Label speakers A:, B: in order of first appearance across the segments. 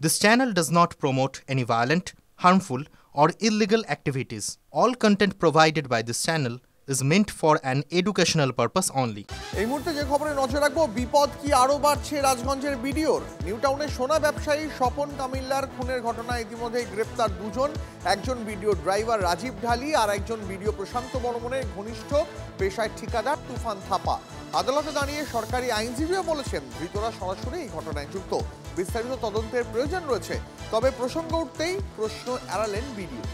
A: This channel does not promote any violent, harmful, or illegal activities. All content provided by this channel is meant for an educational purpose only.
B: এই মুহূর্তে যে খবরে নজর রাখবো, বিপদ কি আরো বাড়ছে রাজগঞ্জের বিডিওর। নিউ টাউনের সোনা ব্যবসায়ী স্বপন কামিল্লার খুনের ঘটনায় ইতিমধ্যেই গ্রেপ্তার দুজন, একজন ভিডিও ড্রাইভার রাজীব ঢালি আর একজন ভিডিও প্রশান্ত বর্মনের ঘনিষ্ঠ পেশায় ঠিকাদার তুফান থাপা। আদালতে দাঁড়িয়ে সরকারি আইনজীবীও বলেছেন ধৃতরা সরাসরি এই ঘটনায় যুক্ত, বিস্তারিত তদন্তের প্রয়োজন রয়েছে। তবে প্রসঙ্গ উঠতেই প্রশ্ন এড়ালেন ভিডিও।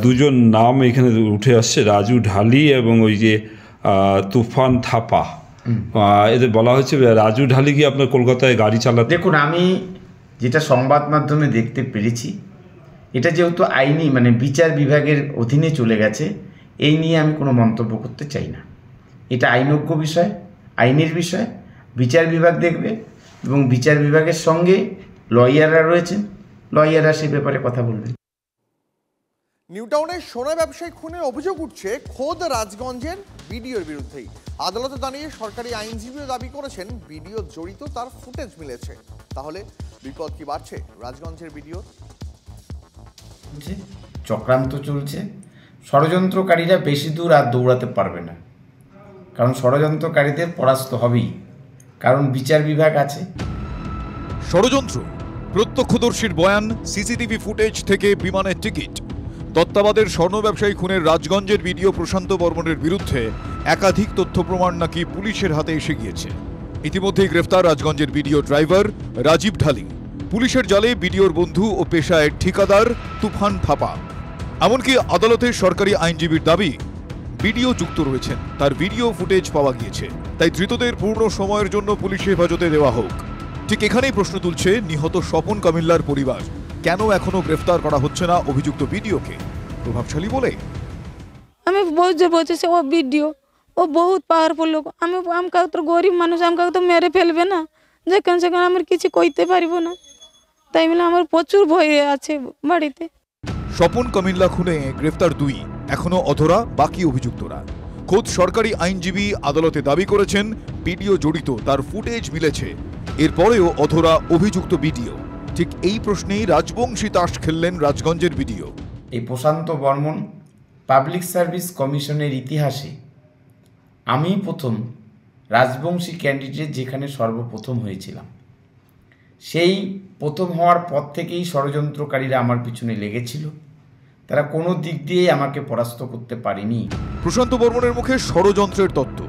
C: দুজন নাম এখানে উঠে আসছে, রাজু ঢালি এবং ওই যে তুফান থাপা। এদের বলা হচ্ছে রাজু ঢালি কি আপনার কলকাতায় গাড়ি চালাতে।
D: দেখুন, আমি যেটা সংবাদ মাধ্যমে দেখতে পেরেছি, এটা যেহেতু আইনি মানে বিচার বিভাগের অধীনে চলে গেছে, এই নিয়ে আমি কোনো মন্তব্য করতে চাই না। এটা আইনজ্ঞ বিষয়, আইনের বিষয়, বিচার বিভাগ দেখবে এবং বিচার বিভাগের সঙ্গে লয়াররা রয়েছেন, লয়াররা সে ব্যাপারে কথা বলবেন।
B: নিউ টাউনের সোনা ব্যবসায়ী খুনের অভিযোগ উঠছে খোদ রাজগঞ্জের বিডিওর বিরুদ্ধেই। আদালতে দাঁড়িয়ে সরকারি আইনজীবীও দাবি করেছেন ভিডিও জড়িত, তার ফুটেজ মিলেছে। তাহলে বিপদ কি বাড়ছে রাজগঞ্জের বিডিও?
D: চক্রান্ত চলছে, ষড়যন্ত্রকারীরা বেশি দূর আর দৌড়াতে পারবে না, কারণ ষড়যন্ত্রকারীদের পরাস্ত হবেই, কারণ বিচার বিভাগ আছে।
E: ষড়যন্ত্র, প্রত্যক্ষদর্শীর বয়ান, সিসিটিভি ফুটেজ থেকে বিমানের টিকিট। দত্তাবাদের স্বর্ণ ব্যবসায়ী খুনের রাজগঞ্জের ভিডিও প্রশান্ত বর্মনের বিরুদ্ধে একাধিক তথ্য প্রমাণ নাকি পুলিশের হাতে এসে গিয়েছে। ইতিমধ্যেই গ্রেফতার রাজগঞ্জের ভিডিও ড্রাইভার রাজীব ঢালি, পুলিশের জালে ভিডিওর বন্ধু ও পেশায় ঠিকাদার তুফান থাপা। এমনকি আদালতে সরকারি আইনজীবীর দাবি ভিডিও যুক্ত রয়েছেন, তার ভিডিও ফুটেজ পাওয়া গিয়েছে, তাই ধৃতদের পূর্ণ সময়ের জন্য পুলিশ হেফাজতে দেওয়া হোক। ঠিক এখানেই প্রশ্ন তুলছে নিহত স্বপন কামিল্লার পরিবার, কেন এখনো গ্রেফতার করা হচ্ছে না অভিযুক্ত ভিডিওকে? প্রভাবশালী বলে
F: আমি বলছি ও ভিডিও, ও বহুত পাওয়ারফুল লোক। আমাকে তো গরিব মানুষ, আমাকে তো মেরে ফেলবে না, যেখানে সেখানে আমি কিছু কইতে পারবো না, তাই বলে আমার প্রচুর ভয় আছে বাড়িতে।
E: স্বপন কামিল্লা খুনে গ্রেফতার দুই, এখনো অধরা বাকি অভিযুক্তরা। খোদ সরকারি আইনজীবী আদালতে দাবি করেছেন ভিডিও জড়িত, তার ফুটেজ মিলেছে। এরপরেও অধরা অভিযুক্ত ভিডিও। ঠিক এই প্রশ্নেই রাজবংশী তাস খেললেন রাজগঞ্জের ভিডিও।
D: এই প্রশান্ত বর্মন পাবলিক সার্ভিস কমিশনের ইতিহাসে আমি প্রথম রাজবংশী ক্যান্ডিডেট যেখানে সর্বপ্রথম হয়েছিলাম। সেই প্রথম হওয়ার পর থেকেই ষড়যন্ত্রকারীরা আমার পিছনে লেগেছিল, তারা কোনো দিক দিয়েই আমাকে পরাস্ত করতে পারেনি।
E: প্রশান্ত বর্মনের মুখে ষড়যন্ত্রের তত্ত্ব,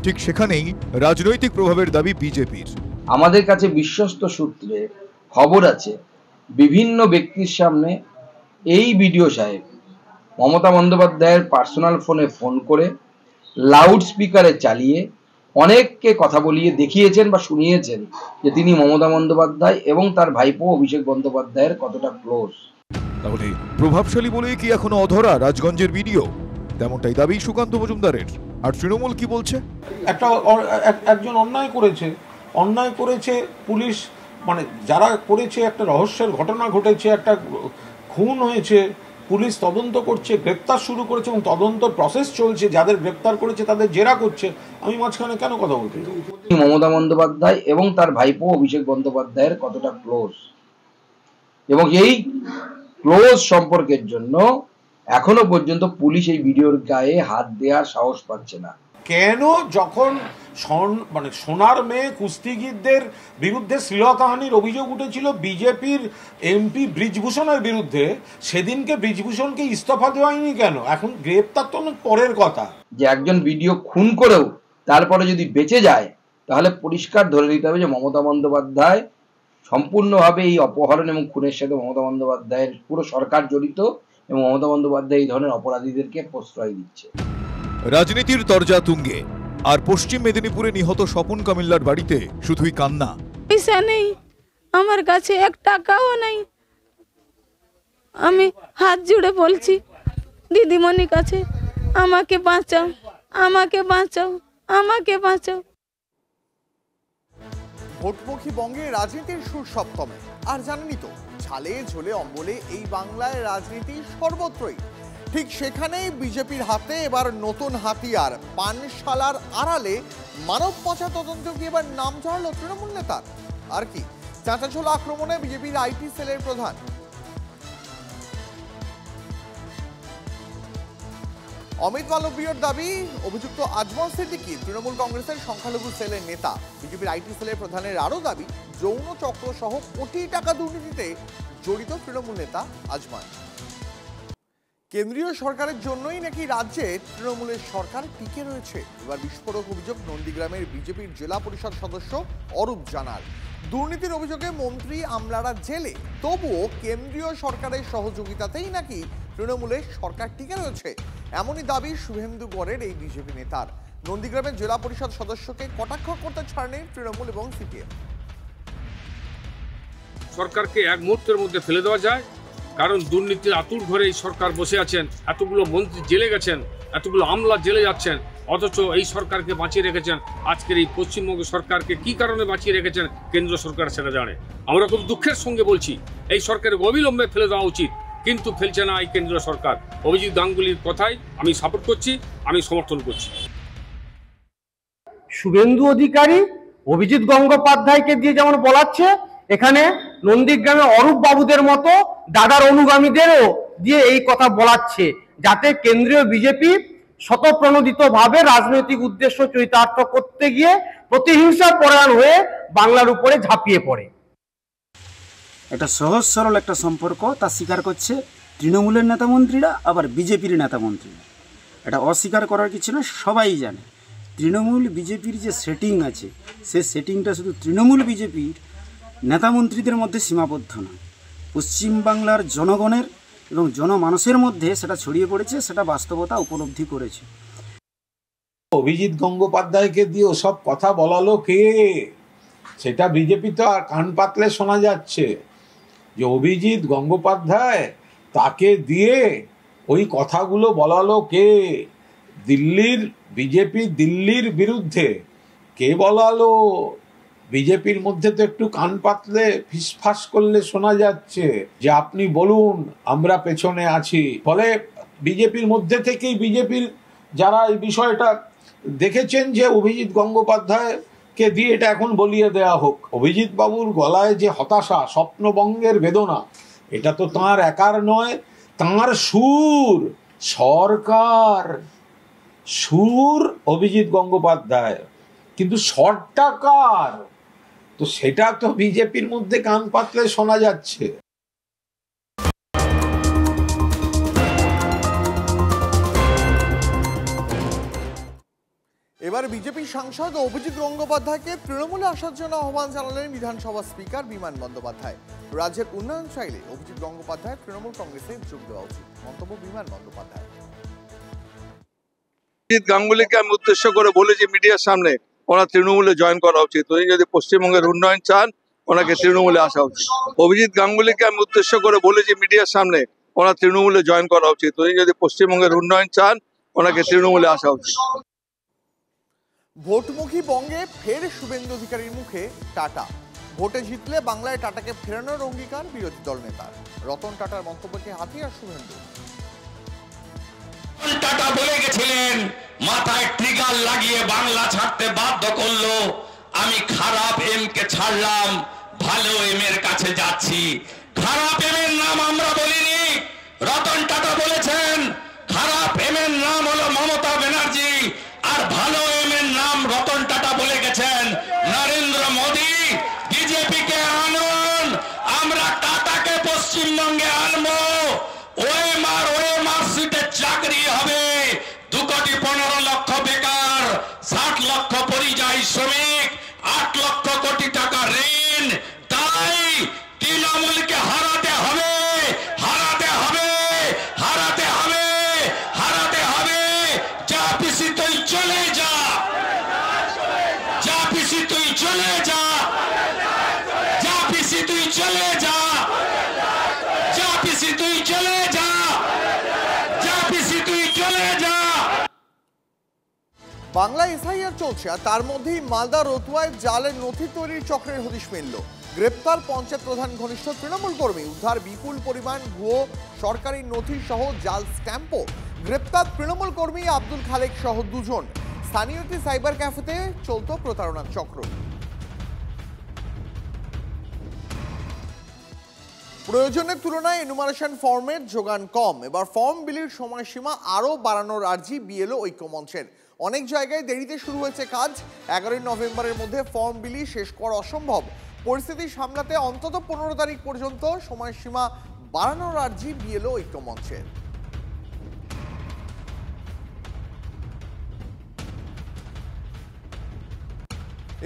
E: ঠিক সেখানেই রাজনৈতিক প্রভাবের দাবি বিজেপির।
G: আমাদের কাছে বিশ্বস্ত সূত্রে খবর আছে, বিভিন্ন ব্যক্তির সামনে এই ভিডিও সাহেব মমতা বন্দ্যোপাধ্যায়ের পার্সোনাল ফোনে ফোন করে লাউড স্পিকারে চালিয়ে অনেককে কথা বলিয়ে দেখিয়েছেন বা শুনিয়েছেন যে তিনি মমতা বন্দ্যোপাধ্যায় এবং তার ভাইপো অভিষেক বন্দ্যোপাধ্যায়ের কতটা ক্লোজ।
E: তাহলে প্রভাবশালী বলে কি এখনো অধরা রাজগঞ্জের ভিডিও? তেমনটাই দাবি সুকান্ত মজুমদারের। আর তৃণমূল কি বলছে?
H: একজন অন্যায় করেছে পুলিশ, মানে যারা করেছে, একটা রহস্যের ঘটনা ঘটেছে, একটা খুন হয়েছে, পুলিশ তদন্ত করছে, গ্রেপ্তার শুরু করেছে এবং তদন্ত প্রসেস চলছে, যাদের গ্রেপ্তার করেছে তাদের জেরা করছে। আমি মাঝখানে কেন কথা বলতে?
G: মমতা বন্দ্যোপাধ্যায় এবং তার ভাইপো অভিষেক বন্দ্যোপাধ্যায়ের কতটা ক্লোজ, এবং এই ক্লোজ সম্পর্কের জন্য এখনো পর্যন্ত পুলিশ এই ভিডিওর গায়ে হাত দেওয়ার সাহস পাচ্ছে না।
H: কেন যখন মানে সোনার মেয়ে কুস্তিগীরদের বিরুদ্ধে শ্লীলতাহানির অভিযোগ উঠেছিল বিজেপির এমপি ব্রিজভূষণের বিরুদ্ধে, সেদিনকে ব্রিজভূষণকে ইস্তফা দেওয়া হয়নি কেন? এখন গ্রেপ্তার তো অনেক পরের কথা।
G: যে একজন ভিডিও খুন করেও তারপরে যদি বেঁচে যায়, তাহলে পরিষ্কার ধরে নিতে হবে যে মমতা বন্দ্যোপাধ্যায় সম্পূর্ণভাবে এই অপহরণ এবং খুনের সাথে মমতা বন্দ্যোপাধ্যায়ের পুরো সরকার জড়িত, এবং মমতা বন্দ্যোপাধ্যায় এই ধরনের অপরাধীদেরকে প্রশ্রয় দিচ্ছে।
E: রাজনীতির তরজা তুঙ্গে, আর পশ্চিম মেদিনীপুরে নিহত স্বপন কামিল্লার বাড়িতে শুধুই কান্না।
F: পয়সা নেই আমার কাছে, 1 টাকাও নেই। আমি হাত জুড়ে বলছি দিদিমণির কাছে, আমাকে বাঁচাও, আমাকে বাঁচাও, আমাকে বাঁচাও।
B: ভোটমুখী বঙ্গে রাজনীতির সুর সপ্তমে। আর জানেনই তো, ঝালে ঝোলে অম্বলে এই বাংলায় রাজনীতি সর্বত্রই। ঠিক সেখানেই বিজেপির হাতে এবার নতুন হাতিয়ার, পানশালার আড়ালে মানব পাচার তদন্ত কি এবার নাম ঝাড়ল তৃণমূল নেতার? আর কি, চাঁচাছোলা আক্রমণে বিজেপির আইটি সেলের প্রধান। অমিত মালব্যর দাবি, অভিযুক্ত আজমল সিদ্দিকী তৃণমূল কংগ্রেসের সংখ্যালঘু সেলের নেতা। বিজেপির আইটি সেলের প্রধানের আরও দাবি, যৌন চক্র সহ কোটি টাকা দুর্নীতিতে জড়িত তৃণমূল নেতা আজমান। কেন্দ্রীয় সরকারের জন্যই নাকি রাজ্যে তৃণমূলের সরকার টিকে রয়েছে। এবার বিস্ফোরক অভিযোগ নন্দীগ্রামের বিজেপির জেলা পরিষদ সদস্য অরূপ জানার। দুর্নীতির অভিযোগে মন্ত্রী আমলারা জেলে, তবুও কেন্দ্রীয় সরকারের সহযোগিতাতেই নাকি তৃণমূলের সরকার টিকে রয়েছে, এমনই দাবি শুভেন্দু গড়ের এই বিজেপি নেতার। নন্দীগ্রামের জেলা পরিষদ সদস্যকে কটাক্ষ করতে ছাড়েনি তৃণমূল এবং সিপিএম।
I: সরকারকে এক মুহূর্তের মধ্যে ফেলে দেওয়া যায়, কারণ দুর্নীতির আতুর ঘরে এই সরকার বসে আছেন। এতগুলো মন্ত্রী জেলে গেছেন, এতগুলো আমলা জেলে যাচ্ছেন, অথচ এই সরকারকে বাঁচিয়ে রেখেছেন। আজকের এই পশ্চিমবঙ্গ সরকারকে কি কারণে বাঁচিয়ে রেখেছেন কেন্দ্র সরকার সেটা জানে। আমরা খুব দুঃখের সঙ্গে বলছি, এই সরকারকে অবিলম্বে ফেলে দেওয়া উচিত, কিন্তু ফেলছে না এই কেন্দ্রীয় সরকার। অভিজিৎ গাঙ্গুলির কথাই আমি সাপোর্ট করছি, আমি সমর্থন করছি।
J: শুভেন্দু অধিকারী অভিজিৎ গঙ্গোপাধ্যায়কে দিয়ে যেমন বলাচ্ছে, এখানে নন্দীগ্রামে অরূপ বাবুদের মতো দাদার অনুগামীদেরও দিয়ে এই কথা বলাচ্ছে, যাতে কেন্দ্রীয় বিজেপি শতপ্রণোদিতভাবে রাজনৈতিক উদ্দেশ্য চরিতার্থ করতে গিয়ে প্রতিহিংসা পরায়ণ হয়ে বাংলার উপরে ঝাঁপিয়ে পড়ে।
K: একটা সহজ সরল একটা সম্পর্ক তা স্বীকার করছে তৃণমূলের নেতামন্ত্রীরা, আবার বিজেপির নেতামন্ত্রীরা। এটা অস্বীকার করার কিছু না, সবাই জানে তৃণমূল বিজেপির যে সেটিং আছে, সে সেটিংটা শুধু তৃণমূল বিজেপির নেতামন্ত্রীদের মধ্যে সীমাবদ্ধ না, পশ্চিমবাংলার জনগণের এবং জনমানসের মধ্যে সেটা ছড়িয়ে পড়েছে, সেটা বাস্তবতা উপলব্ধি করেছে।
H: অভিজিৎ গঙ্গোপাধ্যায়কে দিয়ে ওসব কথা বলালো কে? সেটা বিজেপি তো আর কান পাতলে শোনা যাচ্ছে যে অভিজিৎ গঙ্গোপাধ্যায় তাকে দিয়ে ওই কথাগুলো বলালো কে? দিল্লির বিজেপি দিল্লির বিরুদ্ধে কে বলালো? বিজেপির মধ্যে তো একটু কান পাতলে ফিসফাস করলে শোনা যাচ্ছে যে আপনি বলুন, আমরা পেছনে আছি। ফলে বিজেপির মধ্যে থেকেই বিজেপির যারা এই বিষয়টা দেখেছেন যে অভিজিৎ গঙ্গোপাধ্যায়কে দিয়ে এটা এখন বলিয়ে দেয়া হোক। অভিজিৎ বাবুর গলায় যে হতাশা, স্বপ্নভঙ্গের বেদনা, এটা তো তাঁর একার নয়, তাঁর সুর, সরকার সুর অভিজিৎ গঙ্গোপাধ্যায়, কিন্তু স্বরটা কার? তো সেটা তো বিজেপির মধ্যে কান পাতলে শোনা যাচ্ছে।
B: এবার বিজেপি সাংসদ অভিজিৎ গঙ্গোপাধ্যায়কে তৃণমূলে আসার জন্য আহ্বান জানালেন বিধানসভা স্পিকার বিমান বন্দ্যোপাধ্যায়। রাজ্যের উন্নয়ন চাইলে অভিজিৎ গঙ্গোপাধ্যায় তৃণমূল কংগ্রেসে যোগ দেওয়া উচিত, মন্তব্য বিমান বন্দ্যোপাধ্যায়।
L: অভিজিৎ গাঙ্গুলিকে আমি উদ্দেশ্য করে বলেছি মিডিয়ার সামনে, ওনার তৃণমূলে জয়েন করা উচিত। উনি যদি পশ্চিমবঙ্গের উন্নয়ন চান, ওনাকে তৃণমূলে আসা উচিত। অভিজিৎ গাঙ্গুলিকে আমি উদ্দেশ্য করে বলেছি মিডিয়ার সামনে, ওনার তৃণমূলে জয়েন করা উচিত। উনি যদি পশ্চিমবঙ্গের উন্নয়ন চান, ওনাকে তৃণমূলে আসা উচিত।
B: ভোটমুখী বঙ্গে ফের শুভেন্দু অধিকারীর মুখে টাটা। ভোটে জিতলে বাংলায় টাটাকে ফেরানোর অঙ্গীকার বিরোধী দল নেতার। রতন টাটার মন্তব্যকে হাতিয়ার শুভেন্দু।
M: টাটা বলে গেছিলেন, মাথায় ট্রিগার লাগিয়ে বাংলা ছাড়তে বাধ্য করলো, আমি খারাপ এম কে ছাড়লাম, ভালো এম এর কাছে যাচ্ছি। খারাপ এম এর নাম আমরা বলিনি, রতন টাটা বলেছেন। খারাপ এম এর নাম হলো মমতা ব্যানার্জি, আর ভালো এম এর নাম রতন টাটা বলে গেছেন নরেন্দ্র মোদী। বিজেপিকে আনুন, আমরা টাটাকে পশ্চিমবঙ্গে আনবো। ওএমআর সিটে চাকরি হবে, 2,15,00,000 বেকার, 60 লক্ষ পরিযায়ী শ্রমিক, 8 লক্ষ কোটি টাকা ঋণ। তাই তৃণমূলকে হারাতে হবে, হারাতে হবে, হারাতে হবে, হারাতে হবে। যা পিসি তুই চলে যা, যা পিসি তুই চলে যা, যা পিসি তুই চলে যা, যা পিসি তুই চলে যা, যা পিসি তুই চলে যা।
B: বাংলা এসআইআর চলছে, আর তার মধ্যেই মালদা রতুয়ায় জালের নথি তৈরির চক্রের হদিশ মিলল। গ্রেপ্তার পঞ্চায়েত প্রধান ঘনিষ্ঠ তৃণমূল কর্মী, উদ্ধার বিপুল পরিমাণ ভুয়ো সরকারি নথি সহ জাল স্ট্যাম্পও। গ্রেপ্তার তৃণমূল কর্মী আব্দুল খালেক সহ 2 জন। স্থানীয় একটি সাইবার ক্যাফেতে চলত প্রতারণার চক্র। প্রয়োজনের তুলনায় এনুমারেশন ফর্মের যোগান কম, এবার ফর্ম বিলির সময়সীমা আরও বাড়ানোর আর্জি বিএলও ঐক্যমঞ্চের। অনেক জায়গায় দেরিতে শুরু হয়েছে কাজ, 11ই নভেম্বরের মধ্যে ফর্ম বিলি শেষ করা অসম্ভব। পরিস্থিতি সামলাতে অন্তত 15 তারিখ পর্যন্ত সময়সীমা বাড়ানোর আর্জি বিএলও ঐক্যমঞ্চের।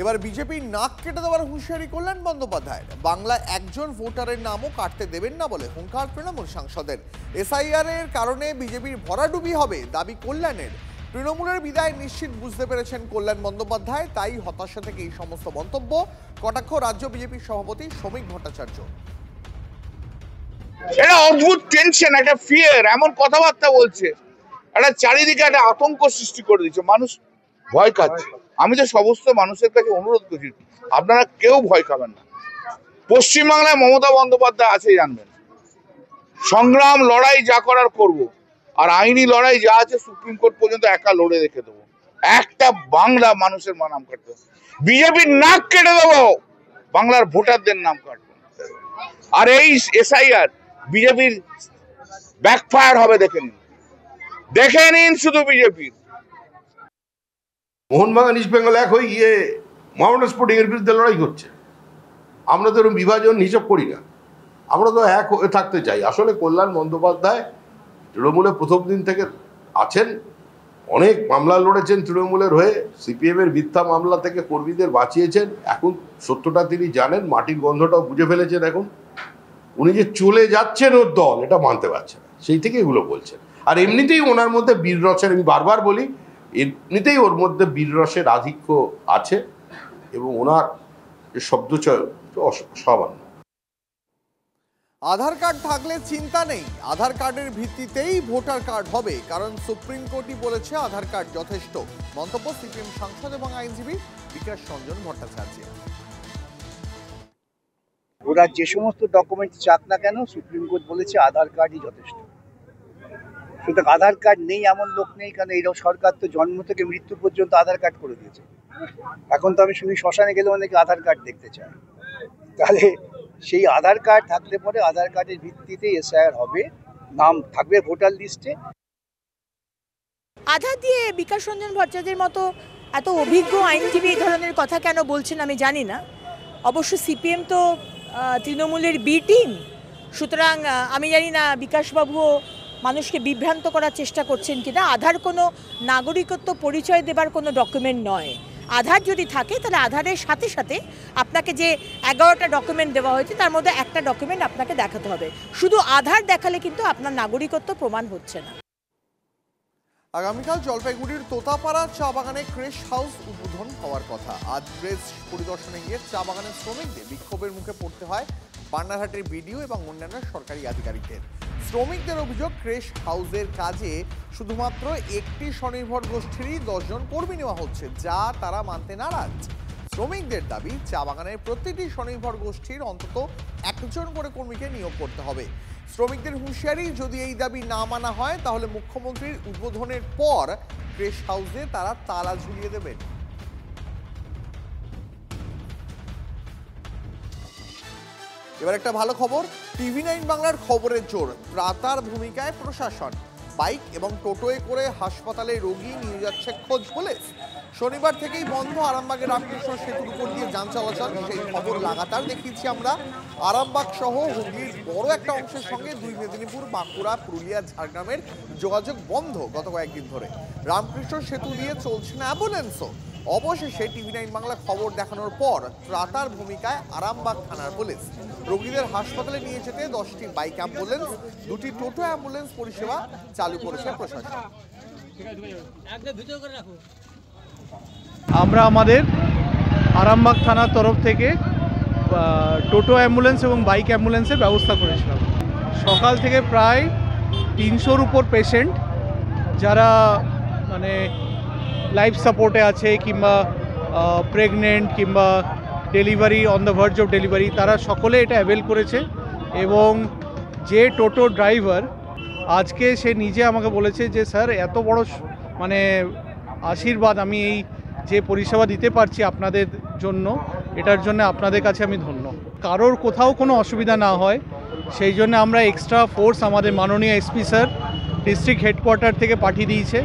B: এবার বিজেপির নাক কেটে দেওয়ার হুঁশিয়ারি কল্যাণ বন্দ্যোপাধ্যায়ের। বাংলায় একজন ভোটারের নামও কাটতে দেবেন না বলে হুঙ্কার তৃণমূল সাংসদের। এসআইআর এর কারণে বিজেপির ভরাডুবি হবে দাবি কল্যাণের। তৃণমূলের বিদায় নিশ্চিত বুঝতে পেরেছেন কল্যাণ বন্দ্যোপাধ্যায়, তাই হতাশা থেকে এই সমস্ত মন্তব্য। কটাক্ষ রাজ্য বিজেপির সভাপতি শ্রমিক ভট্টাচার্য।
N: এটা অদ্ভুত টেনশন, একটা ফিয়ার, এমন কথাবার্তা বলছে, একটা চারিদিকে একটা আতঙ্ক সৃষ্টি করে দিচ্ছে, মানুষ ভয় খাচ্ছে। আমি তো সমস্ত মানুষের কাছে অনুরোধ করছি, আপনারা কেউ ভয় খাবেন না। পশ্চিমবাংলায় মমতা বন্দ্যোপাধ্যায় আছে জানবেন, সংগ্রাম লড়াই যা করার করব, আর আইনি লড়াই যা আছে সুপ্রিম কোর্ট পর্যন্ত একা লড়ে রেখে দেবো। একটা বাংলা মানুষের নাম কাটবে, বিজেপির নাক কেটে দেবো, বাংলার ভোটারদের নাম কাটবে। আর এই এসআইআর বিজেপির ব্যাকফায়ার হবে, দেখে নিন শুধু বিজেপির।
O: মোহনবাগান ইস্ট বেঙ্গল এক হয়ে গিয়ে মোহামেডান স্পোর্টিং এর বিরুদ্ধে লড়াই করছে। আমরা তো এরকম বিভাজন হিসাব করি না, আমরা তো এক হয়ে থাকতে চাই। আসলে কল্যাণ বন্দ্যোপাধ্যায় তৃণমূলে প্রথম দিন থেকে আছেন, অনেক মামলা লড়েছেন তৃণমূলের হয়ে, সিপিএম এর মিথ্যা মামলা থেকে কর্মীদের বাঁচিয়েছেন। এখন সত্যটা তিনি জানেন, মাটির গন্ধটাও বুঝে ফেলেছেন। এখন উনি যে চলে যাচ্ছেন ওর দল, এটা মানতে পারছেন না, সেই থেকে এগুলো বলছেন। আর এমনিতেই ওনার মধ্যে বীররসের, আমি বারবার বলি, এমনিতেই ওর মধ্যে বীররসের আধিক্য আছে এবং ওনার শব্দচয়ন অসামান্য।
B: আধার কার্ড থাকলে চিন্তা নেই, আধার কার্ডের ভিত্তিতেই ভোটার কার্ড হবে, কারণ সুপ্রিম কোর্টই বলেছে আধার কার্ড যথেষ্ট। মন্তব্য সিপিএম সাংসদ এবং আইনজীবী বিকাশ রঞ্জন ভট্টাচার্য।
P: ওরা যে সমস্ত ডকুমেন্ট চাক না কেন, সুপ্রিম কোর্ট বলেছে আধার কার্ডই যথেষ্ট। সুতরাং আধার কার্ড নেই এমন লোক নেই, কারণ এই সরকার তো জন্ম থেকে মৃত্যু পর্যন্ত আধার কার্ড করে দিয়েছে। এখন তো আমি শুনি শ্মশানে গেলে অনেকে আধার কার্ড দেখতে চায়। তাহলে সেই আধার কার্ড থাকলে পরে আধার কার্ডের ভিত্তিতে এসআইআর হবে, নাম থাকবে ভোটার লিস্টে।
Q: আধার দিয়ে বিকাশ রঞ্জন ভট্টাচার্যের মতো এত অভিজ্ঞ আইনজীবী এই ধরনের কথা কেন বলছেন আমি জানি না। অবশ্য সিপিএম তো তৃণমূলের বি টিম, সুতরাং আমি জানি না বিকাশবাবুও মানুষকে বিভ্রান্ত করার চেষ্টা করছেন কিনা। আধার কোনো নাগরিকত্ব পরিচয় দেবার কোনো ডকুমেন্ট নয়। আধার যদি থাকে তাহলে আধারের সাথে সাথে আপনাকে যে 11টা ডকুমেন্ট দেওয়া হয়েছে তার মধ্যে একটা ডকুমেন্ট আপনাকে দেখাতে হবে। শুধু আধার দেখালে কিন্তু আপনার নাগরিকত্ব প্রমাণ হচ্ছে না।
B: আগামীকাল জলপাইগুড়ির তোতাপাড়া চা বাগানে ক্রেশ হাউস উদ্বোধন হওয়ার কথা। আজ প্রেস পরিদর্শনে গিয়ে চা বাগানের শ্রমিকদের বিক্ষোভের মুখে পড়তে হয় বান্নারহাটের বিডিও এবং অন্যান্য সরকারি আধিকারিকদের। শ্রমিকদের অভিযোগ, ক্রেশ হাউসের কাজে শুধুমাত্র একটি স্বনির্ভর গোষ্ঠীরই 10 জন কর্মী নেওয়া হচ্ছে, যা তারা মানতে নারাজ। শ্রমিকদের দাবি, চা বাগানের প্রতিটি স্বনির্ভর গোষ্ঠীর অন্তত 1 জন করে কর্মীকে নিয়োগ করতে হবে। শ্রমিকদের হুঁশিয়ারি, যদি এই দাবি না মানা হয় তাহলে মুখ্যমন্ত্রীর উদ্বোধনের পর ক্রেশ হাউসে তারা তালা ঝুলিয়ে দেবেন। এবার একটা ভালো খবর, TV9 বাংলার খবরের জোর, ত্রাতার ভূমিকায় প্রশাসন। বাইক এবং টোটোয় করে হাসপাতালে রোগী নিয়ে যাচ্ছে খোঁজ পুলিশ। শনিবার থেকেই বন্ধ আরামবাগের রামকৃষ্ণ সেতুর উপর দিয়ে যান চলাচল, সেই খবর লাগাতার দেখিয়েছি আমরা। আরামবাগ সহ হুগলির বড় একটা অংশের সঙ্গে 2 মেদিনীপুর, বাঁকুড়া, পুরুলিয়া, ঝাড়গ্রামের যোগাযোগ বন্ধ গত কয়েকদিন ধরে। রামকৃষ্ণ সেতু দিয়ে চলছে না অ্যাম্বুলেন্সও। অবশেষে TV9 বাংলা খবর দেখানোর পর ত্রাতার ভূমিকায় আরামবাগ থানার পুলিশ। রোগীদের হাসপাতালে নিয়ে যেতে 10টি বাইক অ্যাম্বুলেন্স, 2টি টোটো অ্যাম্বুলেন্স পরিষেবা চালু করেছে প্রশাসন।
R: আমরা আমাদের আরামবাগ থানার তরফ থেকে টোটো অ্যাম্বুলেন্স এবং বাইক অ্যাম্বুলেন্সের ব্যবস্থা করেছিলাম। সকাল থেকে প্রায় 300-র উপর পেশেন্ট, যারা মানে লাইফ সাপোর্টে আছে কিংবা প্রেগনেন্ট কিংবা delivery, on the verge of delivery, তারা সকলে এটা অ্যাভেল করেছে। এবং যে টোটো ড্রাইভার আজকে সে নিজে আমাকে বলেছে যে স্যার এত বড় মানে আশীর্বাদ, আমি এই যে পরিষেবা দিতে পারছি আপনাদের জন্য, এটার জন্য আপনাদের কাছে আমি ধন্য। কারোর কোথাও কোনো অসুবিধা না হয় সেই জন্য আমরা এক্সট্রা ফোর্স আমাদের মাননীয় এসপি স্যার ডিস্ট্রিক্ট হেডকোয়ার্টার থেকে পাঠিয়ে দিয়েছে।